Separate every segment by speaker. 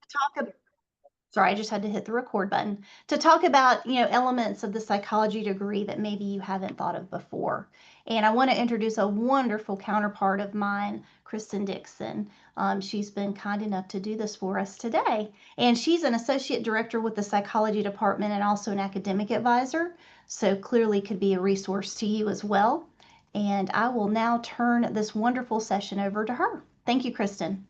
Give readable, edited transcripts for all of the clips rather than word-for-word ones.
Speaker 1: talk ab Sorry, I just had to hit the record button. To talk about, elements of the psychology degree that maybe you haven't thought of before. And I want to introduce a wonderful counterpart of mine, Kristen Dixon. She's been kind enough to do this for us today. And she's an associate director with the psychology department and also an academic advisor. So clearly could be a resource to you as well. And I will now turn this wonderful session over to her. Thank you, Kristen.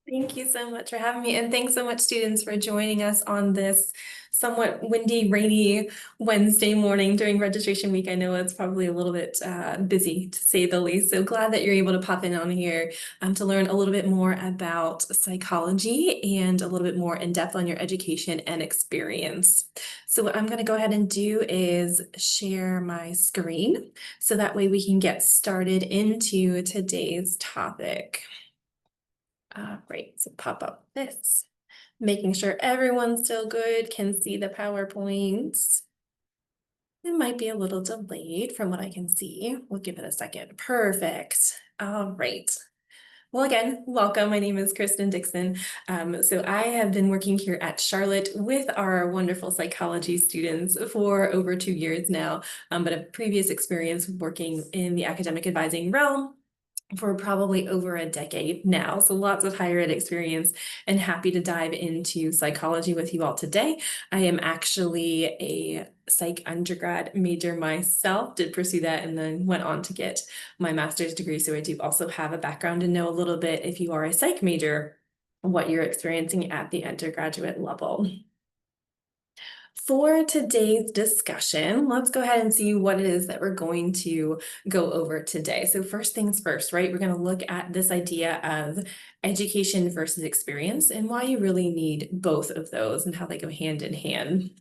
Speaker 2: Thank you so much for having me. And thanks so much, students, for joining us on this somewhat windy, rainy Wednesday morning during registration week. I know it's probably a little bit busy, to say the least. So glad that you're able to pop in on here to learn a little bit more about psychology and a little bit more in depth on your education and experience. So what I'm going to go ahead and do is share my screen so that way we can get started into today's topic. Great, so pop up this, making sure everyone's still good, can see the PowerPoints. It might be a little delayed from what I can see. We'll give it a second. Perfect. All right. Well, again, welcome. My name is Kristen Dixon. So I have been working here at Charlotte with our wonderful psychology students for over 2 years now, but a previous experience working in the academic advising realm for probably over a decade now. So lots of higher ed experience and happy to dive into psychology with you all today. I am actually a psych undergrad major myself, did pursue that and then went on to get my master's degree. So I do also have a background and know a little bit, if you are a psych major, what you're experiencing at the undergraduate level. For today's discussion, let's go ahead and see what it is that we're going to go over today. So first things first, right? We're going to look at this idea of education versus experience and why you really need both of those and how they go hand in hand.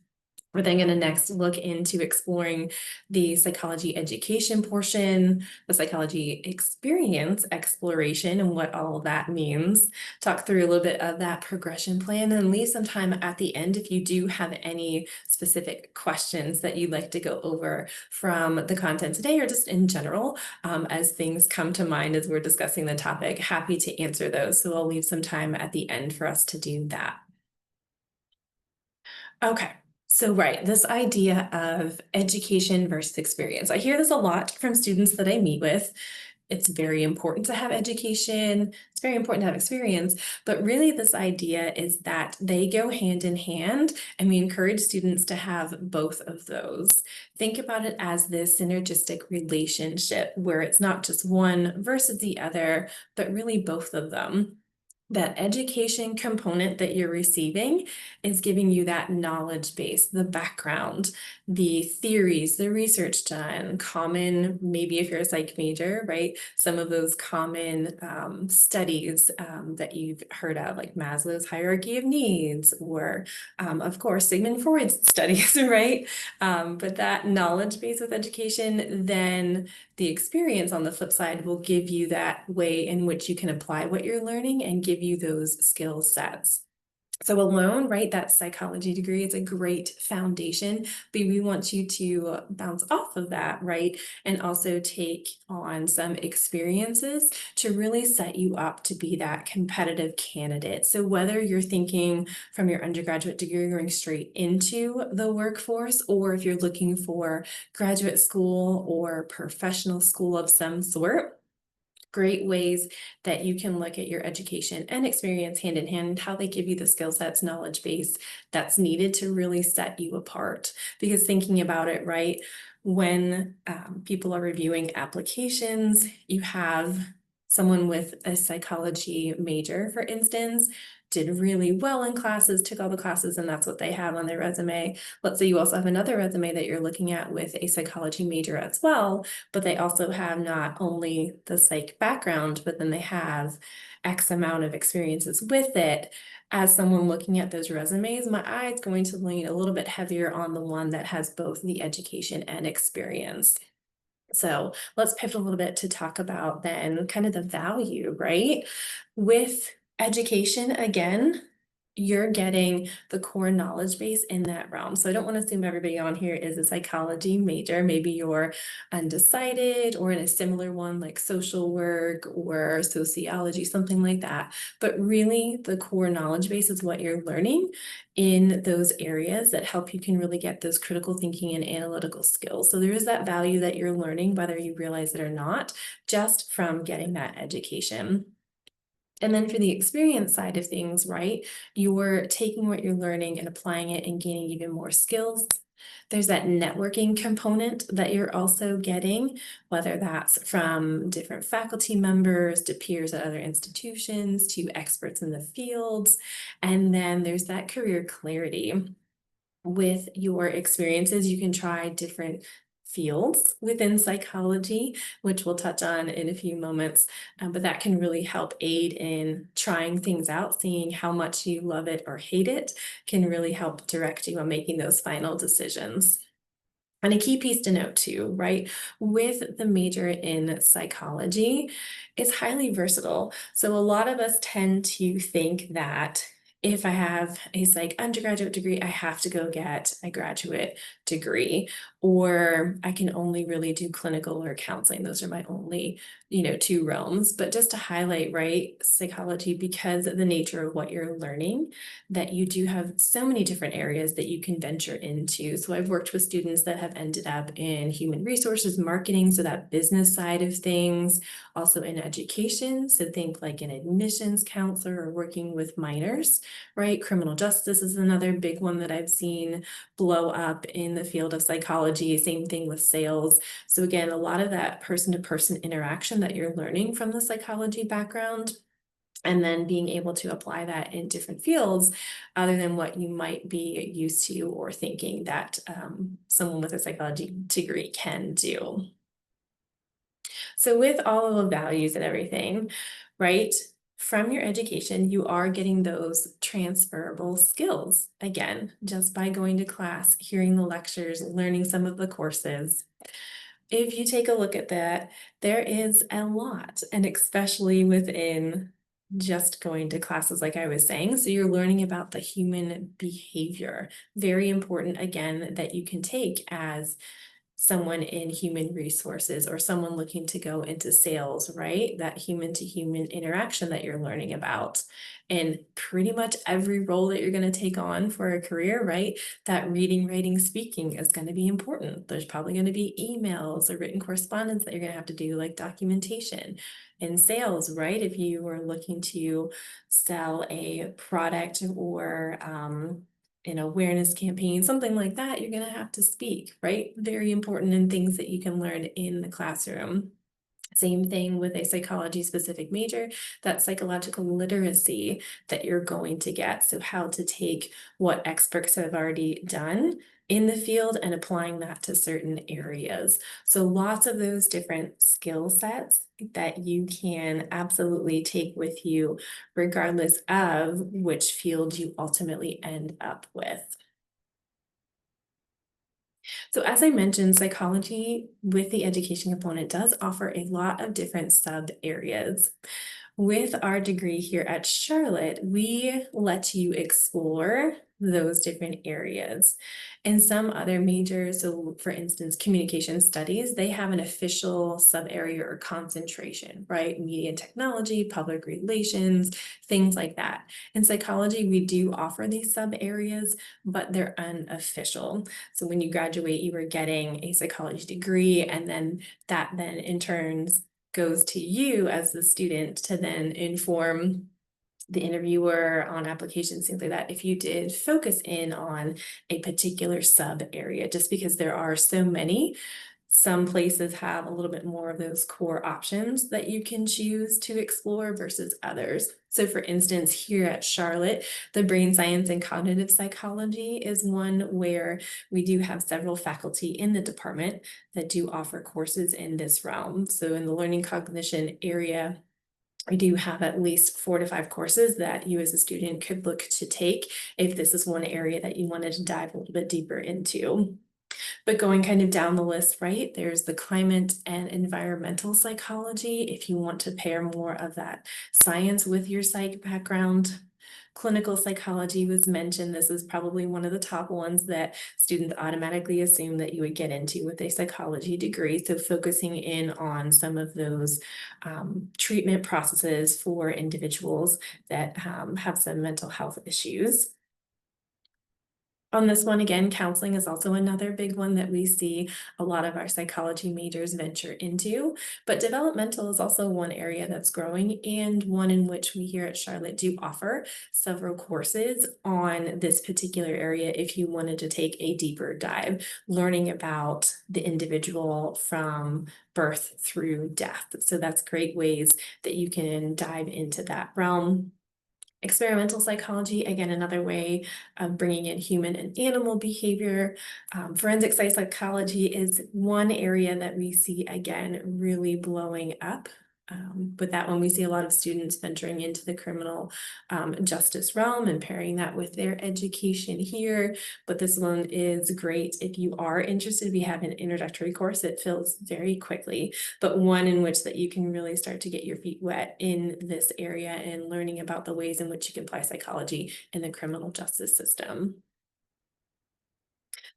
Speaker 2: We're then going to next look into exploring the psychology education portion, the psychology experience exploration, and what all of that means. Talk through a little bit of that progression plan and leave some time at the end if you do have any specific questions that you'd like to go over from the content today or just in general as things come to mind as we're discussing the topic. Happy to answer those. So I'll leave some time at the end for us to do that. Okay. So, right, this idea of education versus experience. I hear this a lot from students that I meet with. It's very important to have education. It's very important to have experience. But really, this idea is that they go hand in hand, and we encourage students to have both of those. Think about it as this synergistic relationship where it's not just one versus the other, but really both of them. That education component that you're receiving is giving you that knowledge base, the background, the theories, the research done, common, maybe if you're a psych major, right? Some of those common studies that you've heard of, like Maslow's hierarchy of needs, or of course, Sigmund Freud's studies, right? But that knowledge base with education, then the experience on the flip side will give you that way in which you can apply what you're learning and give you those skill sets. So alone, right, that psychology degree is a great foundation, but we want you to bounce off of that, right, and also take on some experiences to really set you up to be that competitive candidate. So whether you're thinking from your undergraduate degree going straight into the workforce, or if you're looking for graduate school or professional school of some sort, great ways that you can look at your education and experience hand in hand, how they give you the skill sets, knowledge base that's needed to really set you apart. Because thinking about it, right, when people are reviewing applications, you have someone with a psychology major, for instance, did really well in classes, took all the classes, and that's what they have on their resume. Let's say you also have another resume that you're looking at with a psychology major as well, but they also have not only the psych background, but then they have X amount of experiences with it. As someone looking at those resumes, my eye is going to lean a little bit heavier on the one that has both the education and experience. So let's pivot a little bit to talk about then kind of the value, right? With education, again, you're getting the core knowledge base in that realm. So I don't want to assume everybody on here is a psychology major. Maybe you're undecided or in a similar one like social work or sociology, something like that. But really, the core knowledge base is what you're learning in those areas that help you can really get those critical thinking and analytical skills. So there is that value that you're learning, whether you realize it or not, just from getting that education. And then for the experience side of things, right, you're taking what you're learning and applying it and gaining even more skills. There's that networking component that you're also getting, whether that's from different faculty members to peers at other institutions to experts in the fields. And then there's that career clarity with your experiences. You can try different fields within psychology, which we'll touch on in a few moments, but that can really help aid in trying things out, seeing how much you love it or hate it can really help direct you on making those final decisions. And a key piece to note too, right? With the major in psychology, it's highly versatile. So a lot of us tend to think that if I have a psych undergraduate degree, I have to go get a graduate degree, or I can only really do clinical or counseling. Those are my only, two realms. But just to highlight, right, psychology, because of the nature of what you're learning, that you do have so many different areas that you can venture into. So I've worked with students that have ended up in human resources marketing, so that business side of things, also in education. So think like an admissions counselor or working with minors, right? Criminal justice is another big one that I've seen blow up in the field of psychology. Same thing with sales. So again, a lot of that person-to-person interaction that you're learning from the psychology background, and then being able to apply that in different fields other than what you might be used to or thinking that someone with a psychology degree can do. So with all of the values and everything, right, from your education, you are getting those transferable skills. Again, just by going to class, hearing the lectures, learning some of the courses. If you take a look at that, there is a lot, and especially within just going to classes, like I was saying. So you're learning about the human behavior. Very important, again, that you can take as someone in human resources or someone looking to go into sales, right? That human to human interaction that you're learning about. And pretty much every role that you're going to take on for a career, right? That reading, writing, speaking is going to be important. There's probably going to be emails or written correspondence that you're going to have to do, like documentation. In sales, right? If you are looking to sell a product or an awareness campaign, something like that, you're going to have to speak, right? Very important and things that you can learn in the classroom. Same thing with a psychology specific major, that psychological literacy that you're going to get. So how to take what experts have already done in the field and applying that to certain areas. So lots of those different skill sets that you can absolutely take with you, regardless of which field you ultimately end up with. So as I mentioned, psychology with the education component does offer a lot of different sub areas. With our degree here at Charlotte, we let you explore those different areas. In some other majors, so for instance, communication studies, they have an official sub area or concentration, right? Media and technology, public relations, things like that. In psychology, we do offer these sub areas, but they're unofficial. So when you graduate, you are getting a psychology degree, and then that then in turns goes to you as the student to then inform the interviewer on applications, things like that, if you did focus in on a particular sub area, just because there are so many. Some places have a little bit more of those core options that you can choose to explore versus others. So for instance, here at Charlotte, the brain science and cognitive psychology is one where we do have several faculty in the department that do offer courses in this realm. So in the learning cognition area, I do have at least 4 to 5 courses that you as a student could look to take if this is one area that you wanted to dive a little bit deeper into. But going kind of down the list, right, there's the climate and environmental psychology, if you want to pair more of that science with your psych background. Clinical psychology was mentioned. This is probably one of the top ones that students automatically assume that you would get into with a psychology degree. So focusing in on some of those treatment processes for individuals that have some mental health issues. On this one, again, counseling is also another big one that we see a lot of our psychology majors venture into, but developmental is also one area that's growing and one in which we here at Charlotte do offer several courses on this particular area if you wanted to take a deeper dive, learning about the individual from birth through death. So that's great ways that you can dive into that realm. Experimental psychology, again, another way of bringing in human and animal behavior. Forensic psychology is one area that we see, again, really blowing up. With that one, we see a lot of students venturing into the criminal justice realm and pairing that with their education here. But this one is great if you are interested. We have an introductory course that fills very quickly, but one in which that you can really start to get your feet wet in this area and learning about the ways in which you can apply psychology in the criminal justice system.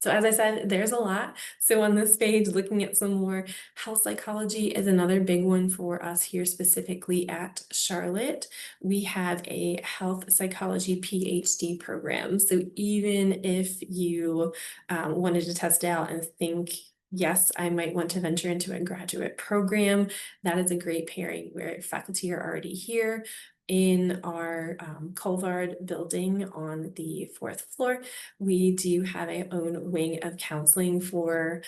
Speaker 2: So as I said, there's a lot. So on this page, looking at some more, health psychology is another big one for us here specifically at Charlotte. We have a health psychology PhD program. So even if you wanted to test out and think, yes, I might want to venture into a graduate program, that is a great pairing where faculty are already here in our Colvard building on the 4th floor. We do have our own wing of counseling for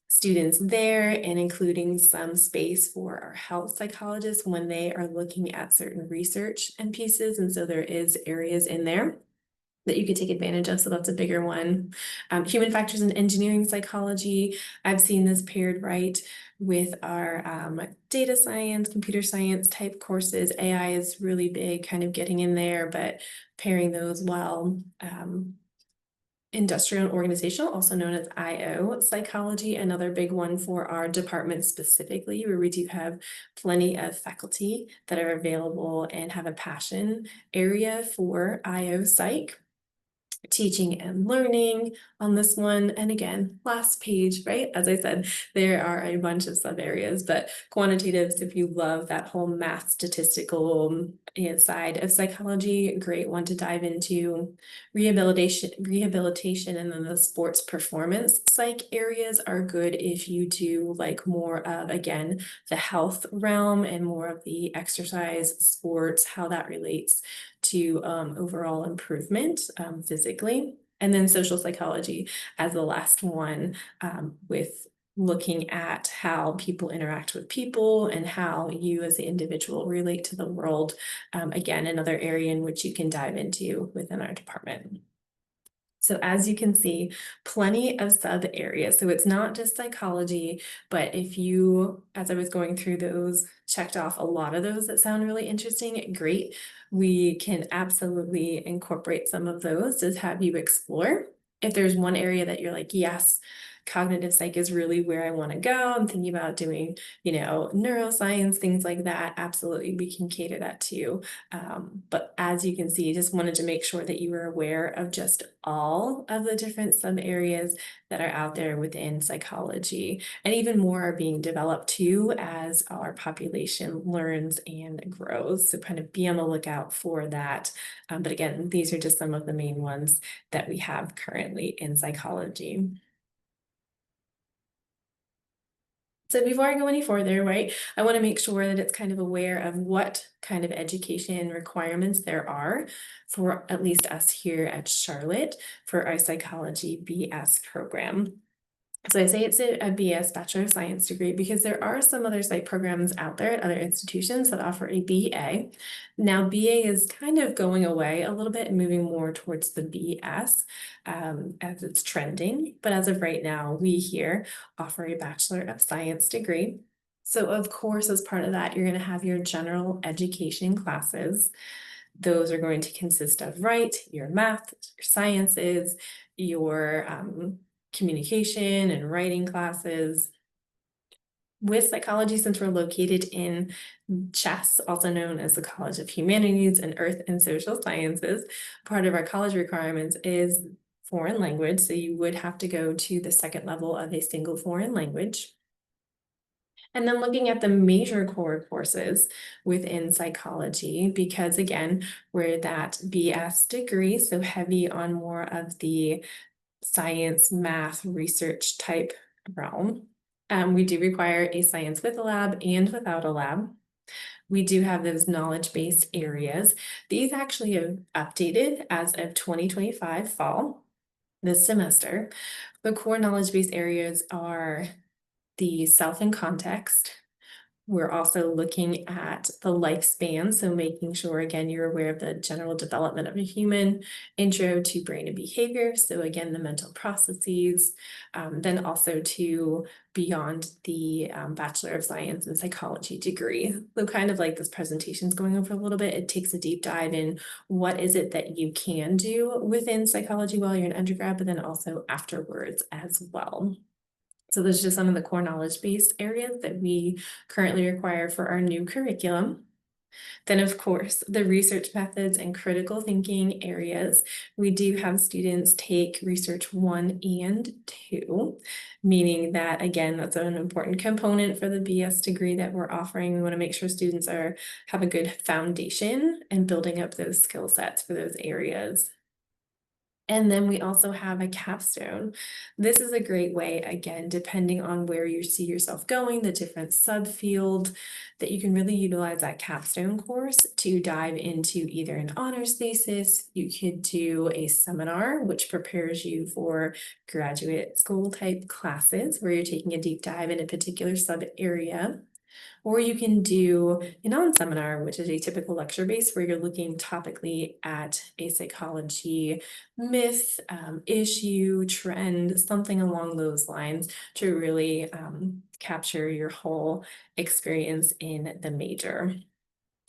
Speaker 2: students there, and including some space for our health psychologists when they are looking at certain research and pieces. And so there is areas in there that you could take advantage of. So that's a bigger one. Human factors and engineering psychology. I've seen this paired right with our data science, computer science type courses. AI is really big, kind of getting in there, but pairing those well. Industrial and organizational, also known as IO psychology, another big one for our department specifically, where we do have plenty of faculty that are available and have a passion area for IO psych. Teaching and learning on this one. And again, last page, right? As I said, there are a bunch of sub areas, but quantitatives, if you love that whole math statistical side of psychology, great one to dive into. Rehabilitation, and then the sports performance psych areas are good if you do like more of, again, the health realm and more of the exercise, sports, how that relates to overall improvement physically. And then social psychology as the last one, with looking at how people interact with people and how you as the individual relate to the world. Again, another area in which you can dive into within our department. So as you can see, plenty of sub areas. So it's not just psychology, but if you, as I was going through those, checked off a lot of those that sound really interesting, great. We can absolutely incorporate some of those to have you explore. If there's one area that you're like, yes, cognitive psych is really where I want to go. I'm thinking about doing, neuroscience, things like that. Absolutely, we can cater that too. But as you can see, just wanted to make sure that you were aware of just all of the different sub areas that are out there within psychology, and even more are being developed too as our population learns and grows. So kind of be on the lookout for that. But again, these are just some of the main ones that we have currently in psychology. So before I go any further, right, I want to make sure that it's kind of aware of what kind of education requirements there are for at least us here at Charlotte for our psychology BS program. So I say it's a BS, Bachelor of Science degree, because there are some other psych programs out there at other institutions that offer a BA. Now, BA is kind of going away a little bit and moving more towards the BS as it's trending. But as of right now, we here offer a Bachelor of Science degree. So of course, as part of that, you're going to have your general education classes. Those are going to consist of, right, your math, your sciences, your communication and writing classes. With psychology, since we're located in CHES, also known as the College of Humanities and Earth and Social Sciences, part of our college requirements is foreign language. So you would have to go to the second level of a single foreign language. And then looking at the major core courses within psychology, because again, we're that BS degree, so heavy on more of the science, math, research type realm. We do require a science with a lab and without a lab. We do have those knowledge-based areas. These actually have updated as of 2025 fall, this semester. The core knowledge-based areas are the self and context. We're also looking at the lifespan, so making sure, again, you're aware of the general development of a human, intro to brain and behavior, so again, the mental processes, then also to beyond the Bachelor of Science in Psychology degree. So kind of like this presentation is going over a little bit, it takes a deep dive in what is it that you can do within psychology while you're an undergrad, but then also afterwards as well. So those are just some of the core knowledge-based areas that we currently require for our new curriculum. Then, of course, the research methods and critical thinking areas. We do have students take research 1 and 2, meaning that, again, that's an important component for the BS degree that we're offering. We want to make sure students have a good foundation and building up those skill sets for those areas. And then we also have a capstone. This is a great way, again, depending on where you see yourself going, the different subfield, that you can really utilize that capstone course to dive into either an honors thesis. You could do a seminar, which prepares you for graduate school type classes where you're taking a deep dive in a particular sub area. Or you can do a non-seminar, which is a typical lecture base where you're looking topically at a psychology myth, issue, trend, something along those lines to really capture your whole experience in the major.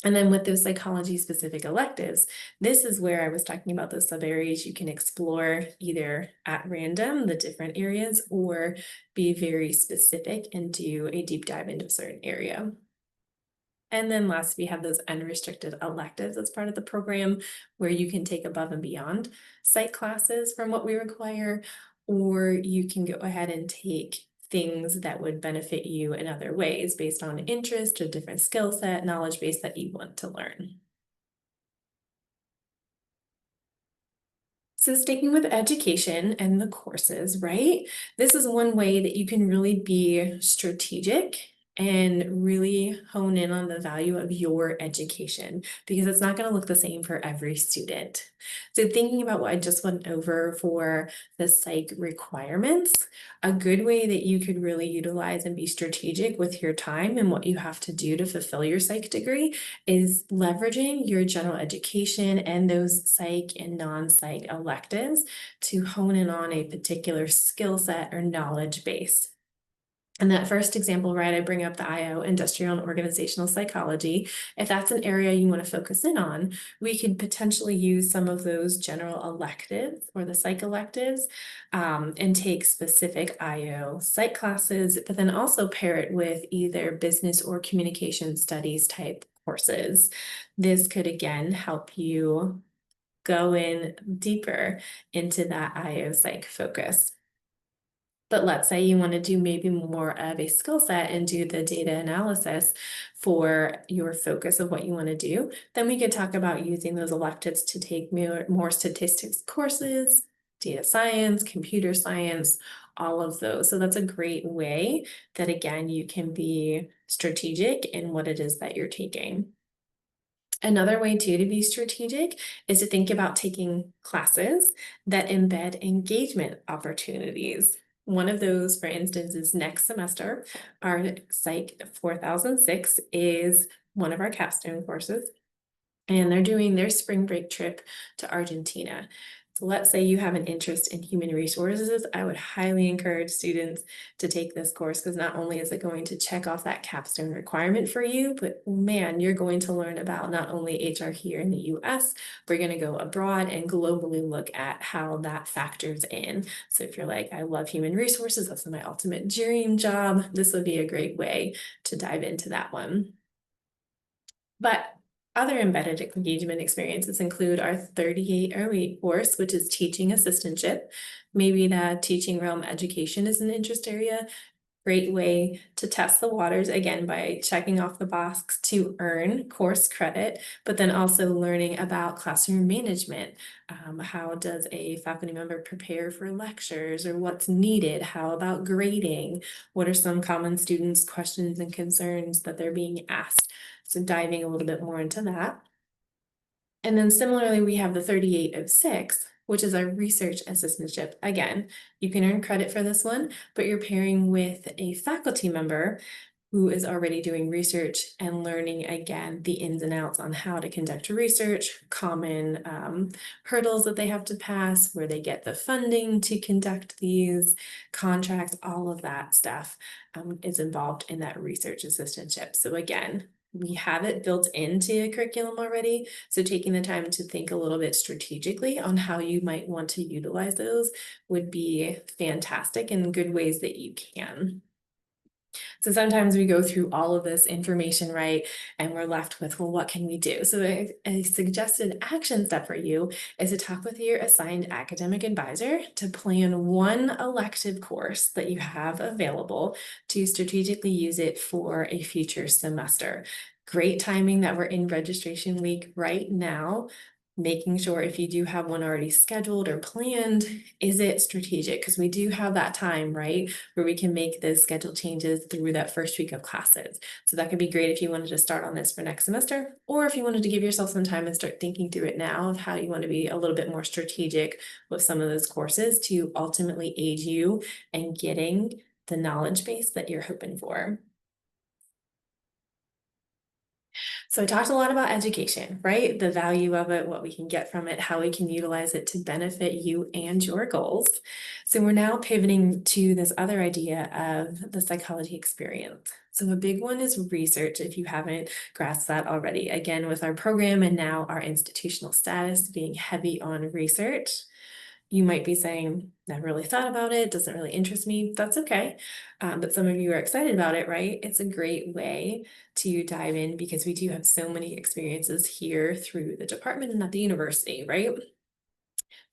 Speaker 2: And then with those psychology specific electives, this is where I was talking about those sub areas you can explore either at random, the different areas, or be very specific and do a deep dive into a certain area. And then last, we have those unrestricted electives as part of the program where you can take above and beyond psych classes from what we require, or you can go ahead and take things that would benefit you in other ways based on interest or different skill set, knowledge base that you want to learn. So sticking with education and the courses, right? This is one way that you can really be strategic and really hone in on the value of your education because it's not going to look the same for every student. So thinking about what I just went over for the psych requirements, a good way that you could really utilize and be strategic with your time and what you have to do to fulfill your psych degree is leveraging your general education and those psych and non-psych electives to hone in on a particular skill set or knowledge base. And that first example, right, I bring up the IO, industrial and organizational psychology. If that's an area you want to focus in on, we could potentially use some of those general electives or the psych electives and take specific IO psych classes, but then also pair it with either business or communication studies type courses. This could again help you go in deeper into that IO psych focus. But let's say you want to do maybe more of a skill set and do the data analysis for your focus of what you want to do, then we could talk about using those electives to take more statistics courses, data science, computer science, all of those. So that's a great way that, again, you can be strategic in what it is that you're taking. Another way too to be strategic is to think about taking classes that embed engagement opportunities. One of those, for instance, is next semester. Our Psych 4006 is one of our capstone courses, and they're doing their spring break trip to Argentina. So let's say you have an interest in human resources. I would highly encourage students to take this course because not only is it going to check off that capstone requirement for you, but man, you're going to learn about not only HR here in the US, we're going to go abroad and globally look at how that factors in. So if you're like, I love human resources, that's my ultimate dream job, this would be a great way to dive into that one. But other embedded engagement experiences include our 3808 course, which is teaching assistantship. Maybe the teaching realm education is an interest area. Great way to test the waters, again, by checking off the box to earn course credit, but then also learning about classroom management. How does a faculty member prepare for lectures or what's needed? How about grading? What are some common students' questions and concerns that they're being asked? So diving a little bit more into that. And then similarly, we have the 3806, which is our research assistantship. Again, you can earn credit for this one, but you're pairing with a faculty member who is already doing research and learning again the ins and outs on how to conduct research, common hurdles that they have to pass, where they get the funding to conduct these contracts, all of that stuff is involved in that research assistantship. So again, we have it built into a curriculum already. So taking the time to think a little bit strategically on how you might want to utilize those would be fantastic and good ways that you can. So sometimes we go through all of this information, right? And we're left with, well, what can we do? So a suggested action step for you is to talk with your assigned academic advisor to plan one elective course that you have available to strategically use it for a future semester. Great timing that we're in registration week right now. Making sure if you do have one already scheduled or planned, is it strategic? Because we do have that time, right? Where we can make those schedule changes through that first week of classes. So that could be great if you wanted to start on this for next semester, or if you wanted to give yourself some time and start thinking through it now of how you want to be a little bit more strategic with some of those courses to ultimately aid you in getting the knowledge base that you're hoping for. So I talked a lot about education, right? The value of it, what we can get from it, how we can utilize it to benefit you and your goals. So we're now pivoting to this other idea of the psychology experience. So a big one is research, if you haven't grasped that already. Again, with our program and now our institutional status being heavy on research, you might be saying, never really thought about it, doesn't really interest me. That's okay. But some of you are excited about it, right? It's a great way to dive in because we do have so many experiences here through the department and at the university, right?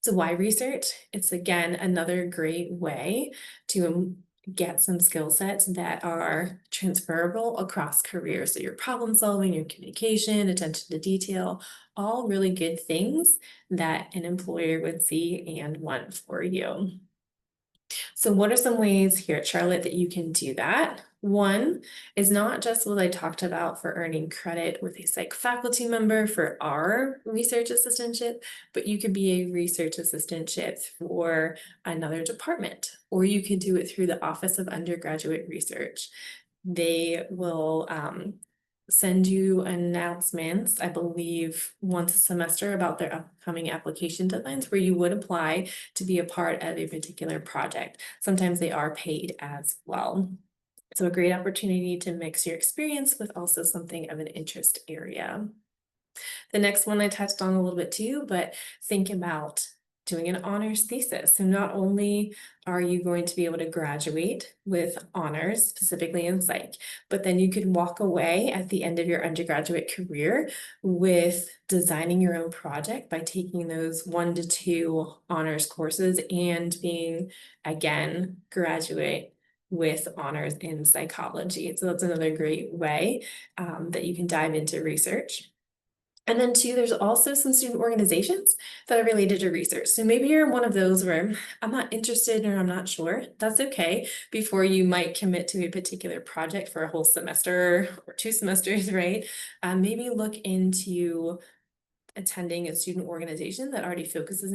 Speaker 2: So why research? It's again another great way to get some skill sets that are transferable across careers. So your problem solving, your communication, attention to detail, all really good things that an employer would see and want for you. So what are some ways here at Charlotte that you can do that? One is not just what I talked about for earning credit with a psych faculty member for our research assistantship, but you could be a research assistantship for another department, or you could do it through the Office of Undergraduate Research. They will send you announcements, I believe, once a semester about their upcoming application deadlines where you would apply to be a part of a particular project. Sometimes they are paid as well. So a great opportunity to mix your experience with also something of an interest area. The next one I touched on a little bit too, but think about doing an honors thesis. So not only are you going to be able to graduate with honors, specifically in psych, but then you could walk away at the end of your undergraduate career with designing your own project by taking those 1 to 2 honors courses and being, again, graduate with honors in psychology. So that's another great way that you can dive into research. And then two, there's also some student organizations that are related to research. So maybe you're one of those where I'm not interested or I'm not sure. That's okay. Before you might commit to a particular project for a whole semester or 2 semesters, right? Maybe look into attending a student organization that already focuses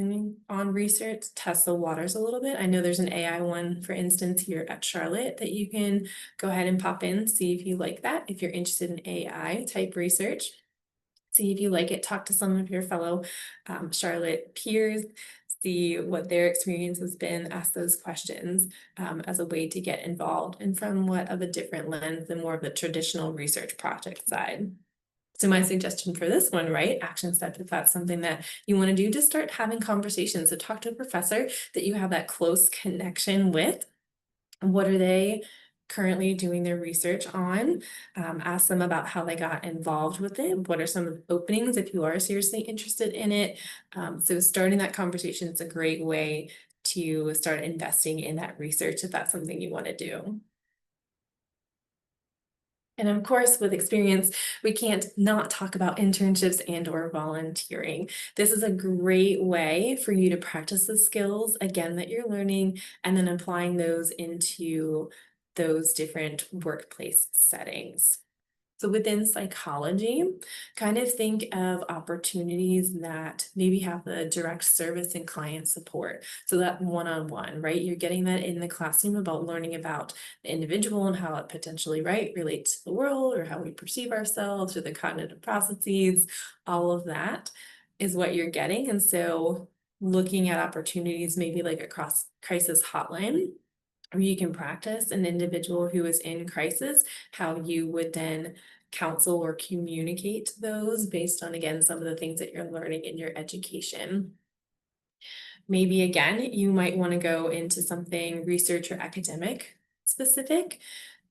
Speaker 2: on research, test the waters a little bit. I know there's an AI one, for instance, here at Charlotte that you can go ahead and pop in, see if you like that, if you're interested in AI type research. See if you like it, talk to some of your fellow Charlotte peers, see what their experience has been, ask those questions as a way to get involved and from what of a different lens than more of the traditional research project side. So my suggestion for this one, right, action step, if that's something that you want to do, just start having conversations. So talk to a professor that you have that close connection with. What are they currently doing their research on? Ask them about how they got involved with it. What are some of the openings if you are seriously interested in it? So starting that conversation is a great way to start investing in that research if that's something you want to do. And of course, with experience, we can't not talk about internships and or volunteering. This is a great way for you to practice the skills again that you're learning and then applying those into those different workplace settings. So within psychology, kind of think of opportunities that maybe have the direct service and client support. So that one-on-one, right? You're getting that in the classroom about learning about the individual and how it potentially, right, relates to the world or how we perceive ourselves or the cognitive processes, all of that is what you're getting. And so looking at opportunities, maybe like a cross crisis hotline where you can practice an individual who is in crisis, how you would then counsel or communicate those based on, again, some of the things that you're learning in your education. Maybe again, you might want to go into something research or academic specific.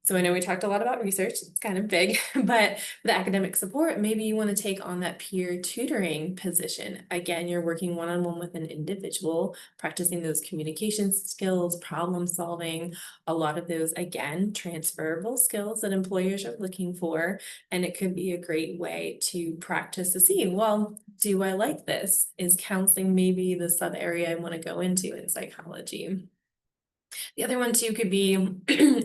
Speaker 2: So I know we talked a lot about research, it's kind of big, but the academic support, maybe you want to take on that peer tutoring position. Again, you're working one-on-one with an individual, practicing those communication skills, problem solving, a lot of those, again, transferable skills that employers are looking for. And it could be a great way to practice to see, well, do I like this? Is counseling maybe the sub area I want to go into in psychology? The other one too could be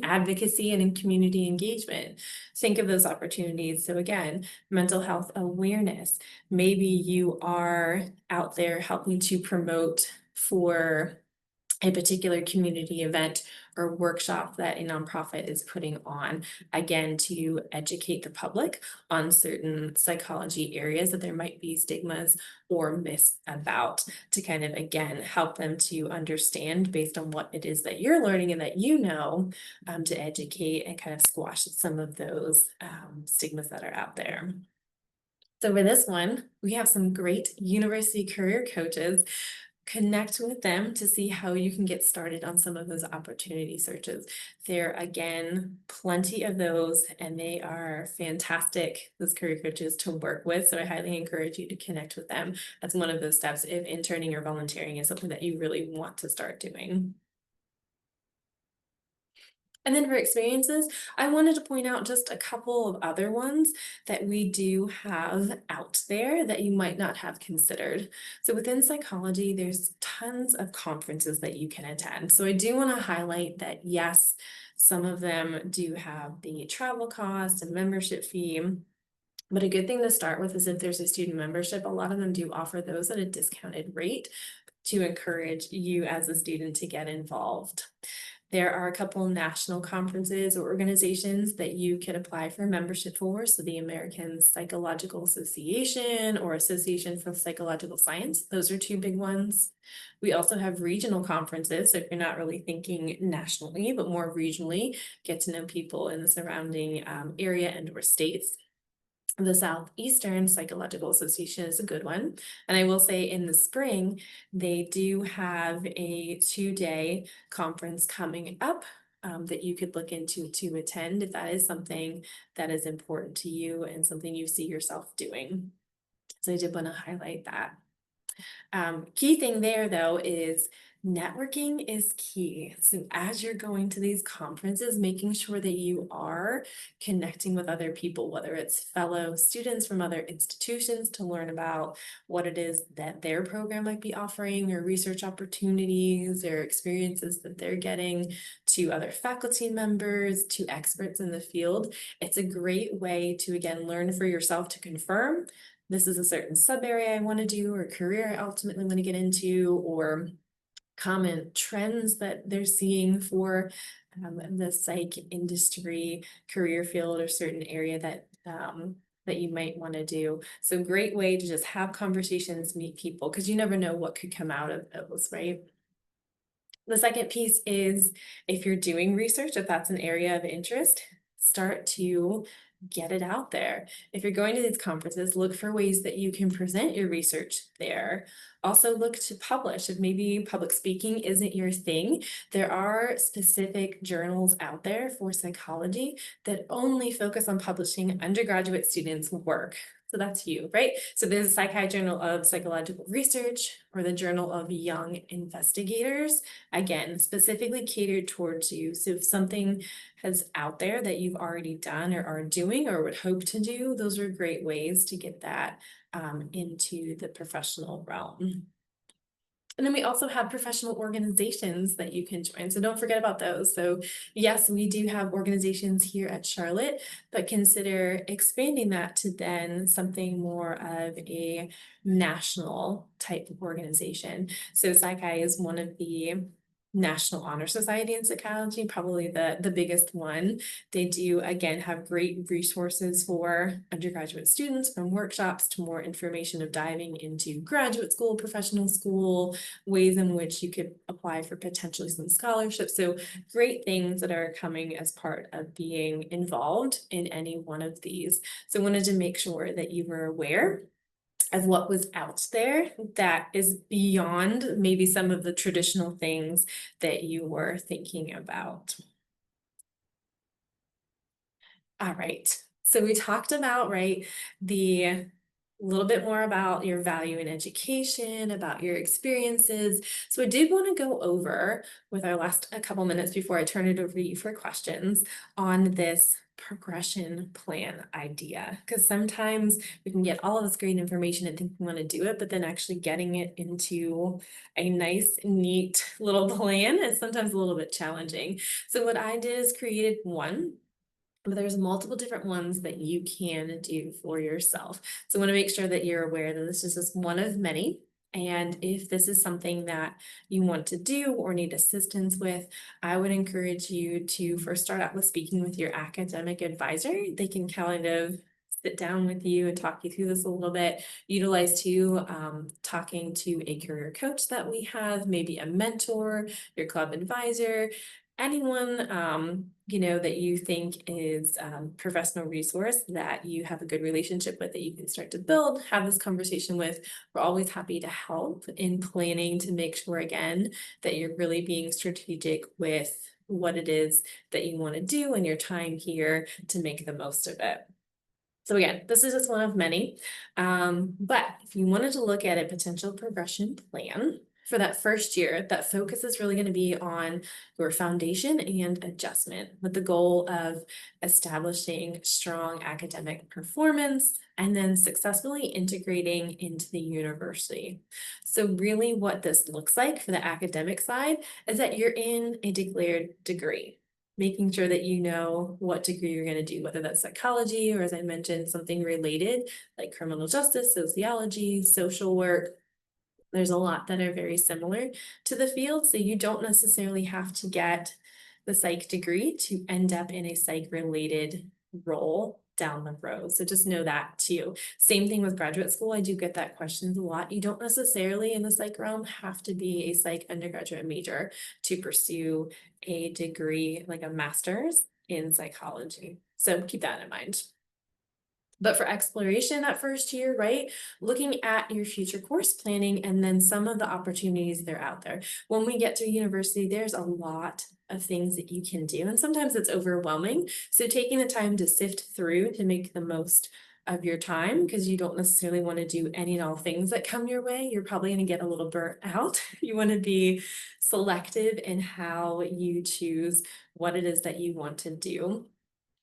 Speaker 2: advocacy and in community engagement. Think of those opportunities. So again, mental health awareness. Maybe you are out there helping to promote for a particular community event or workshop that a nonprofit is putting on, again, to educate the public on certain psychology areas that there might be stigmas or myths about, to kind of, again, help them to understand based on what it is that you're learning and that you know, to educate and kind of squash some of those stigmas that are out there. So for this one, we have some great university career coaches. Connect with them to see how you can get started on some of those opportunity searches. There, again, plenty of those, and they are fantastic, those career coaches to work with. So I highly encourage you to connect with them. That's one of those steps if interning or volunteering is something that you really want to start doing. And then for experiences, I wanted to point out just a couple of other ones that we do have out there that you might not have considered. So within psychology, there's tons of conferences that you can attend. So I do want to highlight that, yes, some of them do have the travel cost and membership fee. But a good thing to start with is if there's a student membership, a lot of them do offer those at a discounted rate to encourage you as a student to get involved. There are a couple national conferences or organizations that you can apply for membership for. So the American Psychological Association or Association for Psychological Science, those are two big ones. We also have regional conferences. So if you're not really thinking nationally, but more regionally, get to know people in the surrounding area and or states. The Southeastern Psychological Association is a good one. And I will say in the spring, they do have a 2-day conference coming up that you could look into to attend if that is something that is important to you and something you see yourself doing. So I did want to highlight that. Key thing there though is networking is key. So as you're going to these conferences, making sure that you are connecting with other people, whether it's fellow students from other institutions to learn about what it is that their program might be offering or research opportunities or experiences that they're getting, to other faculty members, to experts in the field. It's a great way to, again, learn for yourself to confirm this is a certain sub area I want to do or career I ultimately want to get into, or common trends that they're seeing for the psych industry, career field, or certain area that that you might want to do. So great way to just have conversations, meet people, because you never know what could come out of those, right? The second piece is if you're doing research, if that's an area of interest, start to get it out there. If you're going to these conferences, look for ways that you can present your research there. Also, look to publish. If maybe public speaking isn't your thing, there are specific journals out there for psychology that only focus on publishing undergraduate students' work. So that's you, right? So there's a Psych Journal of Psychological Research or the Journal of Young Investigators, again, specifically catered towards you. So if something has out there that you've already done or are doing or would hope to do, those are great ways to get that into the professional realm. And then we also have professional organizations that you can join. So don't forget about those. So yes, we do have organizations here at Charlotte, but consider expanding that to then something more of a national type of organization. So Psych is one of the National Honor Society in psychology, probably the biggest one. They do, again, have great resources for undergraduate students, from workshops to more information of diving into graduate school, professional school, ways in which you could apply for potentially some scholarships. So great things that are coming as part of being involved in any one of these. So I wanted to make sure that you were aware of what was out there that is beyond maybe some of the traditional things that you were thinking about. All right. So we talked about, right, the little bit more about your value in education, about your experiences. So I did want to go over with our last a couple minutes before I turn it over to you for questions on this progression plan idea. Because sometimes we can get all of this great information and think we want to do it, but then actually getting it into a nice, neat little plan is sometimes a little bit challenging. So what I did is created one, but there's multiple different ones that you can do for yourself. So I want to make sure that you're aware that this is just one of many. And if this is something that you want to do or need assistance with, I would encourage you to first start out with speaking with your academic advisor. They can kind of sit down with you and talk you through this a little bit. Utilize too, talking to a career coach that we have, maybe a mentor, your club advisor, anyone that you think is professional resource that you have a good relationship with, that you can start to build, have this conversation with. We're always happy to help in planning to make sure, again, that you're really being strategic with what it is that you want to do in your time here to make the most of it. So again, this is just one of many, but if you wanted to look at a potential progression plan for that first year, that focus is really going to be on your foundation and adjustment, with the goal of establishing strong academic performance and then successfully integrating into the university. So really what this looks like for the academic side is that you're in a declared degree, making sure that you know what degree you're going to do, whether that's psychology or, as I mentioned, something related like criminal justice, sociology, social work. There's a lot that are very similar to the field, so you don't necessarily have to get the psych degree to end up in a psych related role down the road. So just know that too. Same thing with graduate school. I do get that questions a lot. You don't necessarily in the psych realm have to be a psych undergraduate major to pursue a degree like a master's in psychology. So keep that in mind. But for exploration that first year, right, looking at your future course planning and then some of the opportunities that are out there. When we get to university, there's a lot of things that you can do, and sometimes it's overwhelming. So taking the time to sift through to make the most of your time, because you don't necessarily want to do any and all things that come your way. You're probably going to get a little burnt out. You want to be selective in how you choose what it is that you want to do.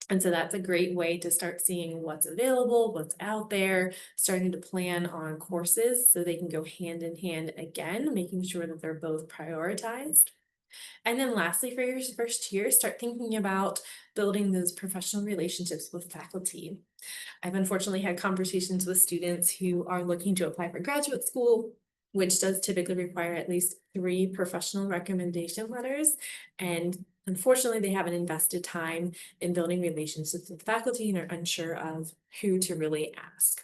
Speaker 2: And so that's a great way to start seeing what's available, what's out there, starting to plan on courses so they can go hand in hand again, making sure that they're both prioritized. And then lastly, for your first year, start thinking about building those professional relationships with faculty. I've unfortunately had conversations with students who are looking to apply for graduate school, which does typically require at least 3 professional recommendation letters. And Unfortunately, they haven't invested time in building relationships with faculty and are unsure of who to really ask.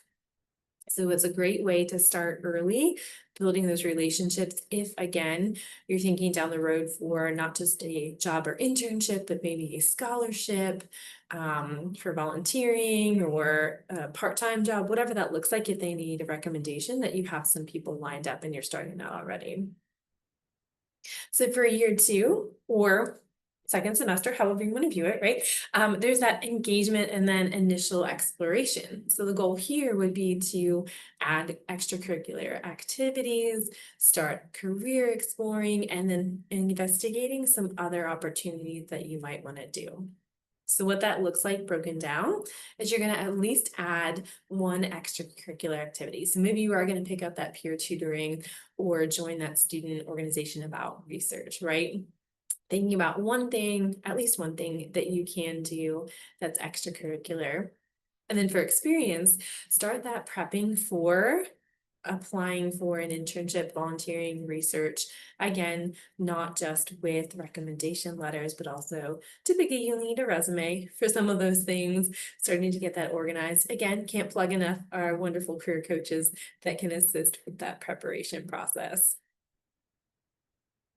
Speaker 2: So it's a great way to start early, building those relationships. If again, you're thinking down the road for not just a job or internship, but maybe a scholarship, for volunteering or a part-time job, whatever that looks like, if they need a recommendation, that you have some people lined up and you're starting out already. So for year two or second semester, however you want to view it, right? There's that engagement and then initial exploration. So the goal here would be to add extracurricular activities, start career exploring, and then investigating some other opportunities that you might want to do. So what that looks like broken down is you're going to at least add one extracurricular activity. So maybe you are going to pick up that peer tutoring or join that student organization about research, right? Thinking about one thing, at least one thing that you can do that's extracurricular. And then for experience, start that prepping for applying for an internship, volunteering, research. Again, not just with recommendation letters, but also typically you'll need a resume for some of those things, starting to get that organized. Again, can't plug enough our wonderful career coaches that can assist with that preparation process.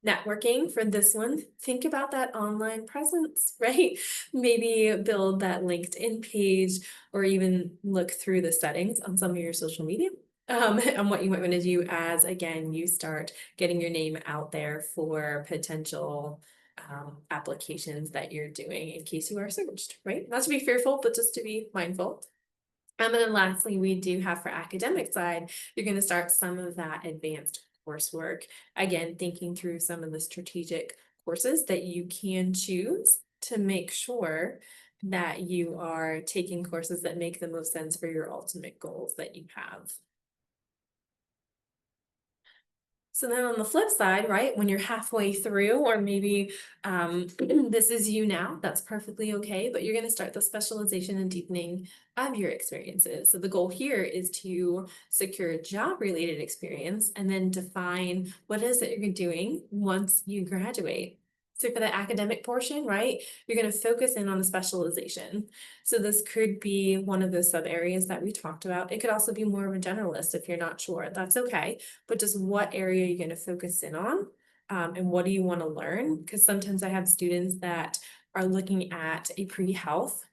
Speaker 2: Networking for this one, think about that online presence, right? Maybe build that LinkedIn page or even look through the settings on some of your social media. And what you might want to do as again, you start getting your name out there for potential applications that you're doing in case you are searched, right? Not to be fearful, but just to be mindful. And then lastly, we do have for academic side, you're going to start some of that advanced coursework. Again, thinking through some of the strategic courses that you can choose to make sure that you are taking courses that make the most sense for your ultimate goals that you have. So then on the flip side, right, when you're halfway through, or maybe this is you now, that's perfectly okay, but you're going to start the specialization and deepening of your experiences. So the goal here is to secure job related experience and then define what it is that you're doing once you graduate. So for the academic portion, right, you're going to focus in on the specialization. So this could be one of those sub areas that we talked about. It could also be more of a generalist if you're not sure. That's okay, but just what area are you going to focus in on, and what do you want to learn? Because sometimes I have students that are looking at a pre-health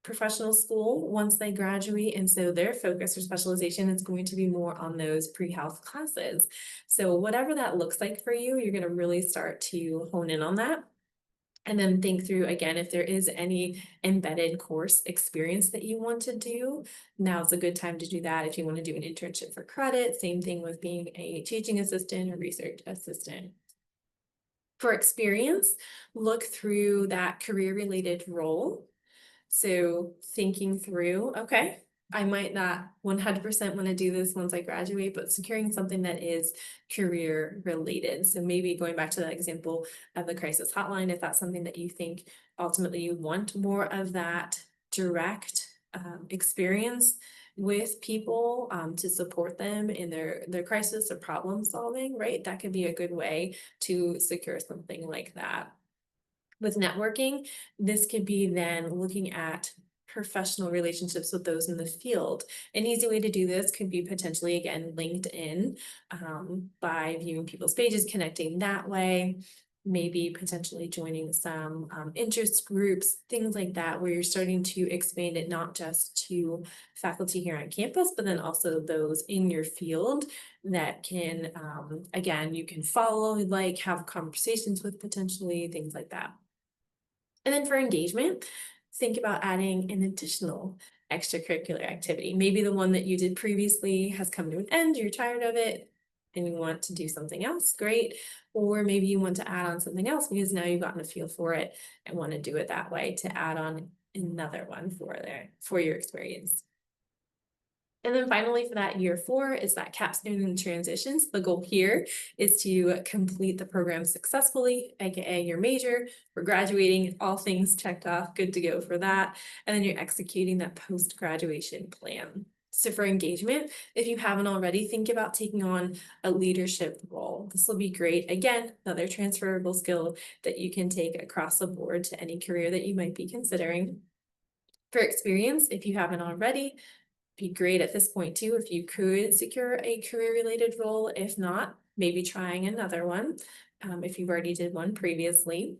Speaker 2: professional school once they graduate, and so their focus or specialization is going to be more on those pre-health classes. So whatever that looks like for you, you're going to really start to hone in on that. And then think through again, if there is any embedded course experience that you want to do, now's a good time to do that. If you want to do an internship for credit, same thing with being a teaching assistant or research assistant. For experience, look through that career related role. So thinking through, okay, I might not 100% want to do this once I graduate, but securing something that is career related. So maybe going back to that example of the crisis hotline, if that's something that you think ultimately you want more of that direct experience with people to support them in their crisis or problem solving, right? That could be a good way to secure something like that. With networking, this could be then looking at professional relationships with those in the field. An easy way to do this could be potentially, again, LinkedIn, by viewing people's pages, connecting that way, maybe potentially joining some interest groups, things like that, where you're starting to expand it not just to faculty here on campus, but then also those in your field that can, again, you can follow, like, have conversations with potentially, things like that. And then for engagement, think about adding an additional extracurricular activity. Maybe the one that you did previously has come to an end, you're tired of it, and you want to do something else, great. Or maybe you want to add on something else because now you've gotten a feel for it and want to do it that way to add on another one for your experience. And then finally for that year four is that capstone and transitions. The goal here is to complete the program successfully, aka your major, for graduating, all things checked off, good to go for that. And then you're executing that post-graduation plan. So for engagement, if you haven't already, think about taking on a leadership role. This will be great. Again, another transferable skill that you can take across the board to any career that you might be considering. For experience, if you haven't already, be great at this point too if you could secure a career-related role. If not, maybe trying another one, if you've already did one previously.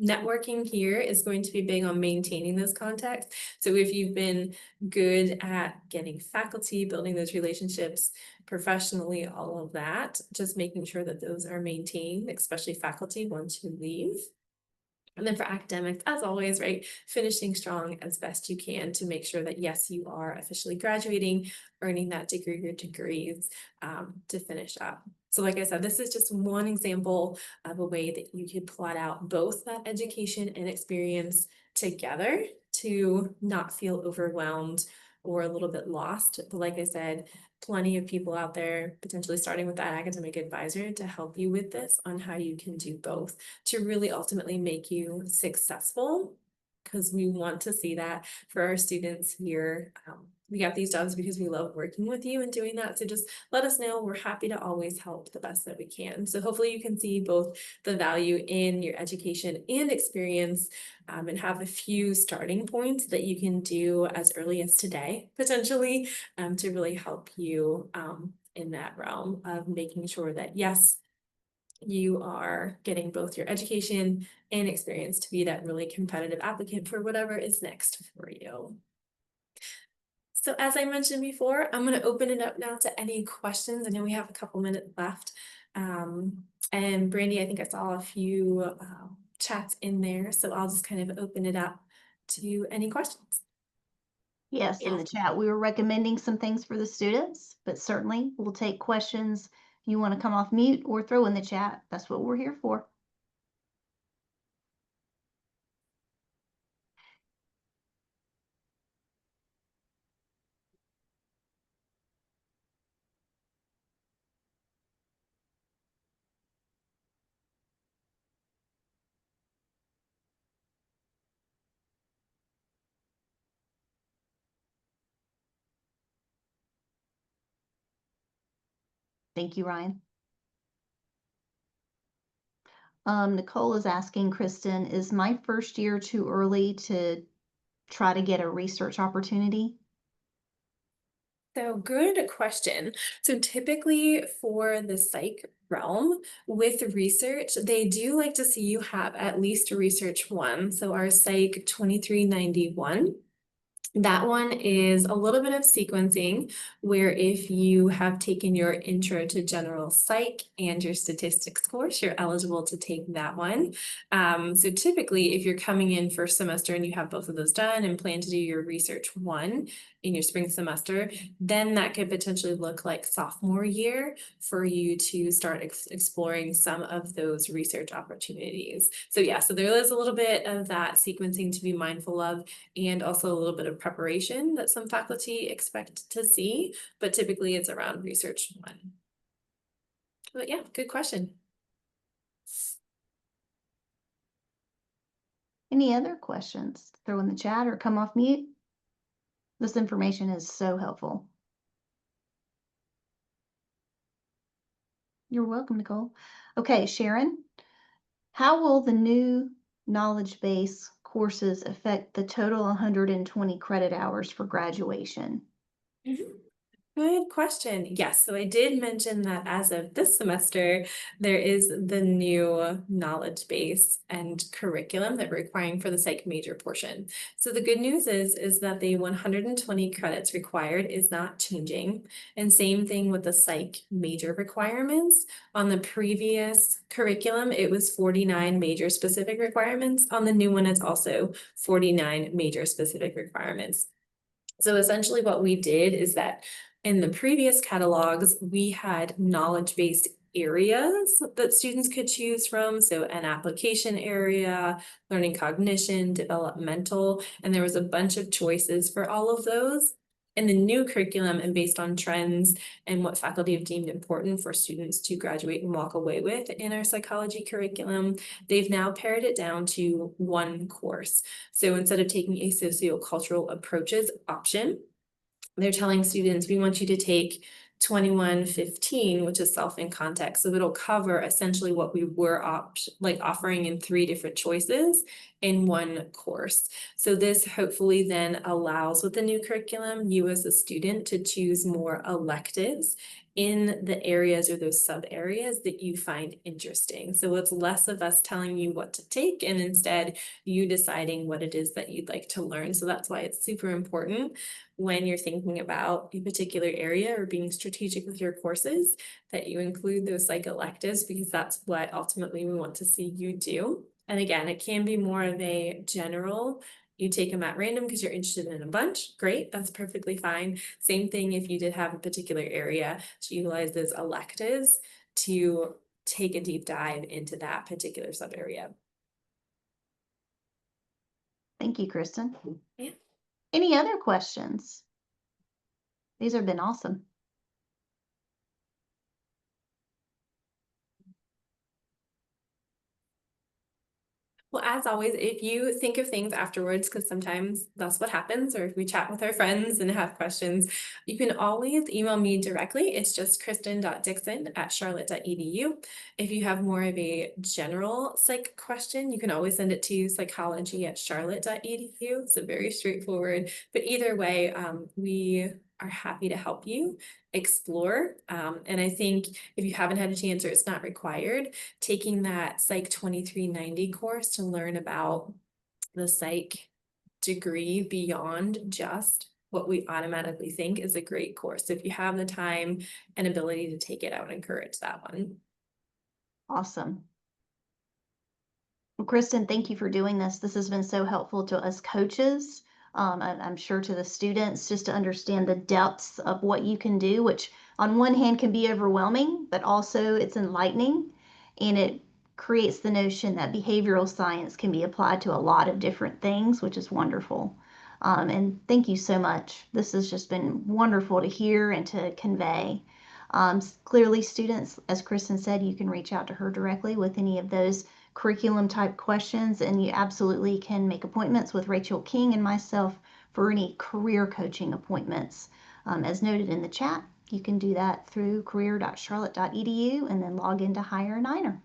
Speaker 2: Networking here is going to be big on maintaining those contacts. So if you've been good at getting faculty, building those relationships professionally, all of that, just making sure that those are maintained, especially faculty once you leave. And then for academics, as always, right, finishing strong as best you can to make sure that, yes, you are officially graduating, earning that degree or degrees to finish up. So like I said, this is just one example of a way that you could plot out both that education and experience together to not feel overwhelmed or a little bit lost. But like I said, plenty of people out there, potentially starting with that academic advisor to help you with this on how you can do both to really ultimately make you successful, because we want to see that for our students here. We got these jobs because we love working with you and doing that. So just let us know. We're happy to always help the best that we can. So hopefully you can see both the value in your education and experience, and have a few starting points that you can do as early as today, potentially, to really help you in that realm of making sure that, yes, you are getting both your education and experience to be that really competitive applicant for whatever is next for you. So as I mentioned before, I'm going to open it up now to any questions. I know we have a couple minutes left. And Brandy, I think I saw a few chats in there, so I'll just kind of open it up to any questions.
Speaker 1: Yes, in the chat, we were recommending some things for the students, but certainly we'll take questions. If you want to come off mute or throw in the chat, that's what we're here for. Thank you, Ryan. Nicole is asking, Kristen, is my first year too early to try to get a research opportunity?
Speaker 2: So good question. So typically for the psych realm with research, they do like to see you have at least a research one. So our psych 2391. That one is a little bit of sequencing where if you have taken your intro to general psych and your statistics course, you're eligible to take that one. So typically if you're coming in first semester and you have both of those done and plan to do your research one in your spring semester, then that could potentially look like sophomore year for you to start exploring some of those research opportunities. So yeah, so there is a little bit of that sequencing to be mindful of, and also a little bit of preparation that some faculty expect to see, but typically it's around research one. But yeah, good question.
Speaker 1: Any other questions? Throw in the chat or come off mute. This information is so helpful. You're welcome, Nicole. Okay, Sharon, how will the new knowledge base courses affect the total 120 credit hours for graduation?
Speaker 2: Good question. Yes, so I did mention that as of this semester, there is the new knowledge base and curriculum that we're requiring for the psych major portion. So the good news is that the 120 credits required is not changing. And same thing with the psych major requirements. On the previous curriculum, it was 49 major specific requirements. On the new one, it's also 49 major specific requirements. So essentially what we did is that in the previous catalogs, we had knowledge-based areas that students could choose from. So an application area, learning cognition, developmental, and there was a bunch of choices for all of those. In the new curriculum and based on trends and what faculty have deemed important for students to graduate and walk away with in our psychology curriculum, they've now pared it down to one course. So instead of taking a sociocultural approaches option, they're telling students, we want you to take 2115, which is self in context. So it'll cover essentially what we were offering in 3 different choices in one course. So this hopefully then allows, with the new curriculum, you as a student to choose more electives in the areas or those sub areas that you find interesting. So it's less of us telling you what to take and instead you deciding what it is that you'd like to learn. So that's why it's super important when you're thinking about a particular area or being strategic with your courses, that you include those psych electives, because that's what ultimately we want to see you do. And again, it can be more of a general, you take them at random because you're interested in a bunch. Great, that's perfectly fine. Same thing if you did have a particular area to utilize those electives to take a deep dive into that particular sub area.
Speaker 1: Thank you, Kristen.
Speaker 2: Yeah.
Speaker 1: Any other questions? These have been awesome.
Speaker 2: Well, as always, if you think of things afterwards, because sometimes that's what happens, or if we chat with our friends and have questions, you can always email me directly. It's just kristen.dixon@charlotte.edu. If you have more of a general psych question, you can always send it to psychology@charlotte.edu. So very straightforward. But either way, we are happy to help you explore. And I think if you haven't had a chance or it's not required, taking that Psych 2390 course to learn about the psych degree beyond just what we automatically think is a great course. So if you have the time and ability to take it, I would encourage that one.
Speaker 1: Awesome. Well, Kristen, thank you for doing this. This has been so helpful to us coaches. I'm sure to the students, just to understand the depths of what you can do, which on one hand can be overwhelming, but also it's enlightening, and it creates the notion that behavioral science can be applied to a lot of different things, which is wonderful. And thank you so much. This has just been wonderful to hear and to convey. Clearly, students, as Kristen said, you can reach out to her directly with any of those curriculum type questions, and you absolutely can make appointments with Rachel King and myself for any career coaching appointments. As noted in the chat, you can do that through career.charlotte.edu and then log into Hire Niner.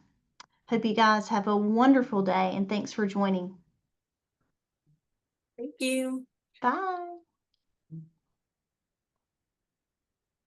Speaker 1: Hope you guys have a wonderful day, and thanks for joining.
Speaker 2: Thank you.
Speaker 1: Bye.